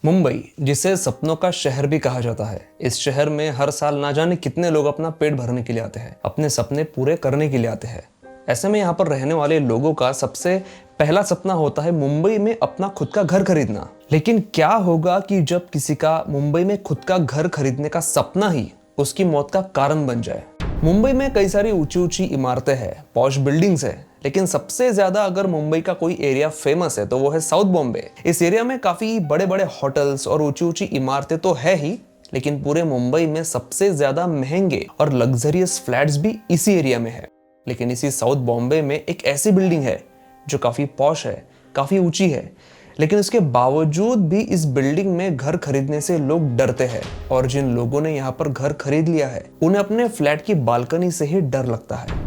मुंबई, जिसे सपनों का शहर भी कहा जाता है, इस शहर में हर साल ना जाने कितने लोग अपना पेट भरने के लिए आते हैं, अपने सपने पूरे करने के लिए आते हैं। ऐसे में यहाँ पर रहने वाले लोगों का सबसे पहला सपना होता है मुंबई में अपना खुद का घर खरीदना। लेकिन क्या होगा कि जब किसी का मुंबई में खुद का घर खरीदने का सपना ही उसकी मौत का कारण बन जाए। मुंबई में कई सारी ऊंची ऊंची इमारतें हैं, पॉश बिल्डिंग्स है, लेकिन सबसे ज्यादा अगर मुंबई का कोई एरिया फेमस है तो वो है साउथ बॉम्बे। इस एरिया में काफी बड़े बड़े होटल्स और ऊंची ऊंची इमारतें तो है ही, लेकिन पूरे मुंबई में सबसे ज्यादा महंगे और लग्जरियस फ्लैट्स भी इसी एरिया में है। लेकिन इसी साउथ बॉम्बे में एक ऐसी बिल्डिंग है जो काफी पॉश है, काफी ऊंची है, लेकिन उसके बावजूद भी इस बिल्डिंग में घर खरीदने से लोग डरते हैं। और जिन लोगों ने यहाँ पर घर खरीद लिया है उन्हें अपने फ्लैट की बालकनी से ही डर लगता है।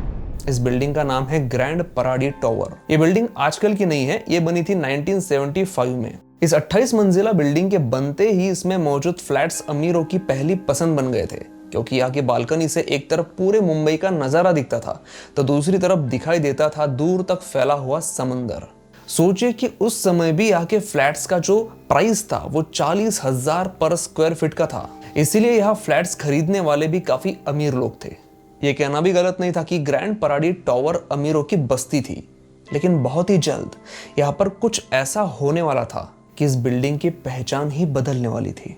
इस बिल्डिंग का नाम है ग्रैंड पराडी टावर। ये बिल्डिंग आजकल की नहीं है, ये बनी थी 1975 में। इस 28 मंजिला बिल्डिंग के बनते ही इसमें मौजूद फ्लैट्स अमीरों की पहली पसंद बन गए थे, क्योंकि यहाँ की बालकनी से एक तरफ पूरे मुंबई का नजारा दिखता था तो दूसरी तरफ दिखाई देता था दूर तक फैला हुआ समंदर। सोचिए कि उस समय भी यहाँ के फ्लैट्स का जो प्राइस था वो 40,000 पर स्क्वायर फीट का था। इसीलिए यहाँ फ्लैट्स खरीदने वाले भी काफी अमीर लोग थे। ये कहना भी गलत नहीं था कि ग्रैंड पराडी टावर अमीरों की बस्ती थी, लेकिन बहुत ही जल्द यहाँ पर कुछ ऐसा होने वाला था कि इस बिल्डिंग की पहचान ही बदलने वाली थी।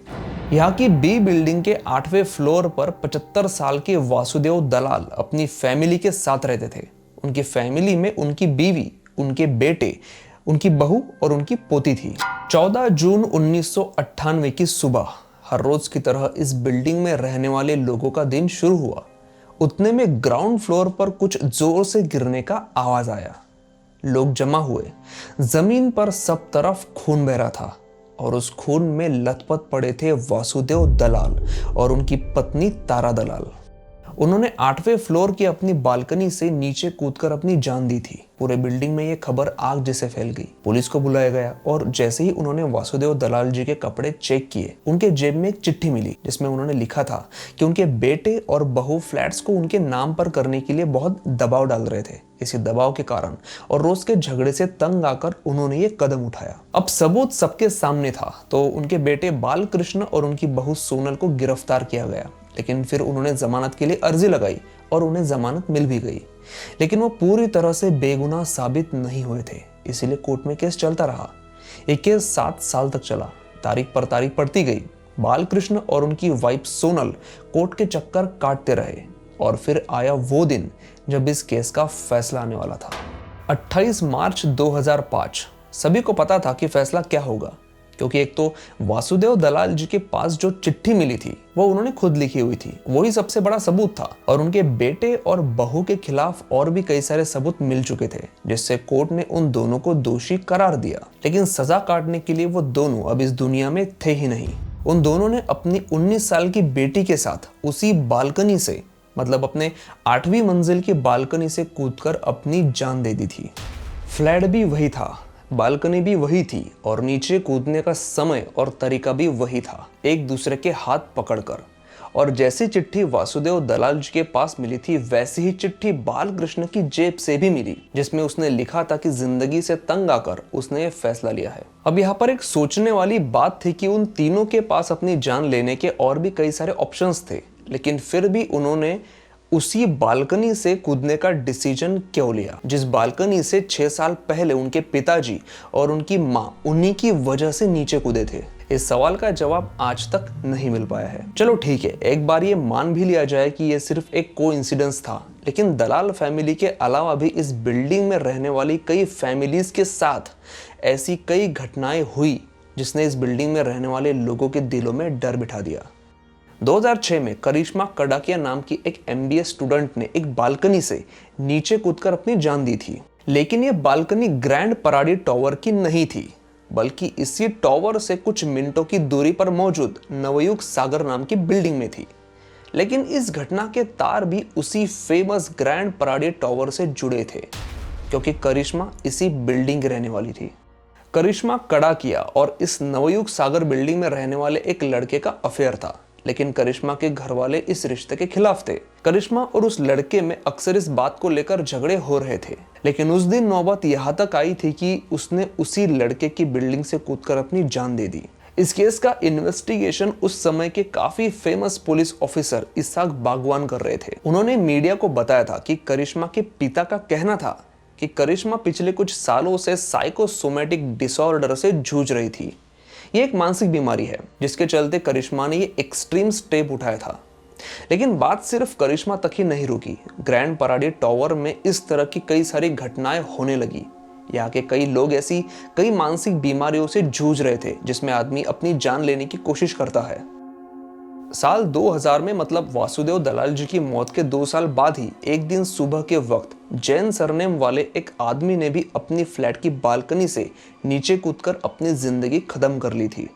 यहाँ की बी बिल्डिंग के 8वें फ्लोर पर 75 साल के वासुदेव दलाल अपनी फैमिली के साथ रहते थे। उनकी फैमिली में उनकी बीवी, उनके बेटे, उनकी बहू और उनकी पोती थी। 14 जून 1998 की सुबह हर रोज की तरह इस बिल्डिंग में रहने वाले लोगों का दिन शुरू हुआ। उतने में ग्राउंड फ्लोर पर कुछ जोर से गिरने का आवाज आया। लोग जमा हुए। जमीन पर सब तरफ खून बह रहा था और उस खून में लथपथ पड़े थे वासुदेव दलाल और उनकी पत्नी तारा दलाल। उन्होंने 8वें फ्लोर की अपनी बालकनी से नीचे कूदकर अपनी जान दी थी। पूरे बिल्डिंग में ये खबर आग जैसे फैल गई। पुलिस को बुलाया गया और जैसे ही उन्होंने वासुदेव दलाल जी के कपड़े चेक किए, उनके जेब में एक चिट्ठी मिली जिसमें उन्होंने लिखा था कि उनके बेटे और बहू फ्लैट्स को उनके नाम पर करने के लिए बहुत दबाव डाल रहे थे। इसी दबाव के कारण और रोज के झगड़े से तंग आकर उन्होंने ये कदम उठाया। अब सबूत सबके सामने था तो उनके बेटे बालकृष्ण और उनकी बहू सोनल को गिरफ्तार किया गया, लेकिन फिर उन्होंने जमानत के लिए अर्जी लगाई और उन्हें जमानत मिल भी गई। लेकिन वो पूरी तरह से बेगुनाह साबित नहीं हुए थे, इसीलिए कोर्ट में केस चलता रहा। ये केस 7 साल तक चला। तारीख पर तारीख पड़ती गई। बालकृष्ण और उनकी वाइफ सोनल कोर्ट के चक्कर काटते रहे और फिर आया वो दिन जब इस केस का फैसला आने वाला था। 28 मार्च 2005। सभी को पता था कि फैसला क्या होगा, क्योंकि एक तो वासुदेव दलाल जी के पास जो चिट्ठी मिली थी वो उन्होंने खुद लिखी हुई थी, वही सबसे बड़ा सबूत था। और उनके बेटे और बहू के खिलाफ और भी कई सारे सबूत मिल चुके थे, जिससे कोर्ट ने उन दोनों को दोषी करार दिया। लेकिन सजा काटने के लिए वो दोनों अब इस दुनिया में थे ही नहीं। उन दोनों ने अपनी 19 साल की बेटी के साथ उसी बालकनी से, मतलब अपने 8वीं मंजिल की बालकनी से कूदकर अपनी जान दे दी थी। फ्लैट भी वही था, बालकनी भी वही थी और नीचे कूदने का समय और तरीका भी वही था, एक दूसरे के हाथ पकड़कर। और जैसी चिट्ठी वासुदेव दलाल जी के पास मिली थी वैसी ही चिट्ठी बालकृष्ण की जेब से भी मिली, जिसमें उसने लिखा था कि जिंदगी से तंग आकर उसने ये फैसला लिया है। अब यहाँ पर एक सोचने वाली बात थी कि उन तीनों के पास अपनी जान लेने के और भी कई सारे ऑप्शंस थे, लेकिन फिर भी उन्होंने उसी बालकनी से कूदने का डिसीजन क्यों लिया, जिस बालकनी से 6 साल पहले उनके पिताजी और उनकी माँ उन्हीं की वजह से नीचे कूदे थे। इस सवाल का जवाब आज तक नहीं मिल पाया है। चलो ठीक है, एक बार ये मान भी लिया जाए कि ये सिर्फ एक कोइंसिडेंस था, लेकिन दलाल फैमिली के अलावा भी इस बिल्डिंग में रहने वाली कई फैमिलीज के साथ ऐसी कई घटनाएं हुई जिसने इस बिल्डिंग में रहने वाले लोगों के दिलों में डर बिठा दिया। 2006 में करिश्मा कडाकिया नाम की एक MBA स्टूडेंट ने एक बालकनी से नीचे कूदकर अपनी जान दी थी। लेकिन ये बालकनी ग्रैंड पराडी टावर की नहीं थी, बल्कि इसी टावर से कुछ मिनटों की दूरी पर मौजूद नवयुग सागर नाम की बिल्डिंग में थी। लेकिन इस घटना के तार भी उसी फेमस ग्रैंड पराडी टावर से जुड़े थे, क्योंकि करिश्मा इसी बिल्डिंग की रहने वाली थी। करिश्मा कडाकिया और इस नवयुग सागर बिल्डिंग में रहने वाले एक लड़के का अफेयर था, लेकिन करिश्मा के घर वाले इस रिश्ते के खिलाफ थे। करिश्मा और उस लड़के में अक्सर इस बात को लेकर झगड़े हो रहे थे, लेकिन उस दिन नौबत यहाँ तक आई थी कि उसने उसी लड़के की बिल्डिंग से कूदकर अपनी जान दे दी। इस केस का इन्वेस्टिगेशन उस समय के काफी फेमस पुलिस ऑफिसर इसाक बागवान कर रहे थे। उन्होंने मीडिया को बताया था कि करिश्मा के पिता का कहना था कि करिश्मा पिछले कुछ सालों से साइकोसोमेटिक डिसऑर्डर से जूझ रही थी। ये एक मानसिक बीमारी है जिसके चलते करिश्मा ने ये एक्सट्रीम स्टेप उठाया था। लेकिन बात सिर्फ करिश्मा तक ही नहीं रुकी। ग्रैंड पराडी टॉवर में इस तरह की कई सारी घटनाएं होने लगी। यहाँ के कई लोग ऐसी कई मानसिक बीमारियों से जूझ रहे थे जिसमें आदमी अपनी जान लेने की कोशिश करता है। साल 2000 में मतलब वासुदेव दलाल जी की मौत के 2 साल बाद ही एक दिन सुबह के वक्त जैन सरनेम वाले एक आदमी ने भी अपनी फ्लैट की बालकनी से नीचे कूदकर अपनी जिंदगी खत्म कर ली थी।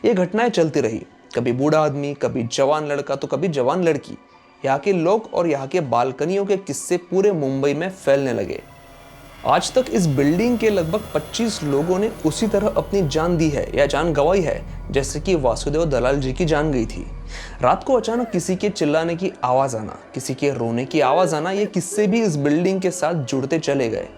ये घटनाएं चलती रही, कभी बूढ़ा आदमी, कभी जवान लड़का तो कभी जवान लड़की। यहाँ के लोग और यहाँ के बालकनियों के किस्से पूरे मुंबई में फैलने लगे। आज तक इस बिल्डिंग के लगभग 25 लोगों ने उसी तरह अपनी जान दी है या जान गंवाई है जैसे कि वासुदेव दलाल जी की जान गई थी। रात को अचानक किसी के चिल्लाने की आवाज आना, किसी के रोने की आवाज आना, ये किस्से भी इस बिल्डिंग के साथ जुड़ते चले गए।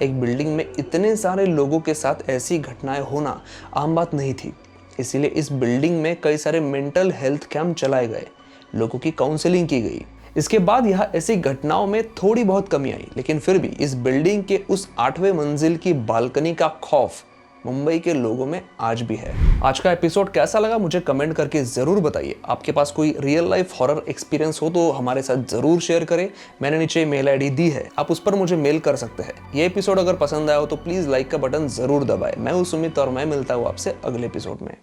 एक बिल्डिंग में इतने सारे लोगों के साथ ऐसी घटनाएं होना आम बात नहीं थी। इसीलिए इस बिल्डिंग में कई सारे मेंटल हेल्थ कैंप चलाए गए, लोगों की काउंसलिंग की गई। इसके बाद यहाँ ऐसी घटनाओं में थोड़ी बहुत कमी आई, लेकिन फिर भी इस बिल्डिंग के उस 8वें मंजिल की बालकनी का खौफ मुंबई के लोगों में आज भी है। आज का एपिसोड कैसा लगा मुझे कमेंट करके जरूर बताइए। आपके पास कोई रियल लाइफ हॉरर एक्सपीरियंस हो तो हमारे साथ जरूर शेयर करें। मैंने नीचे मेल आईडी दी है, आप उस पर मुझे मेल कर सकते हैं। ये एपिसोड अगर पसंद आया हो तो प्लीज लाइक का बटन जरूर दबाएं। मैं हूं सुमित और मैं मिलता हूं आपसे अगले एपिसोड में।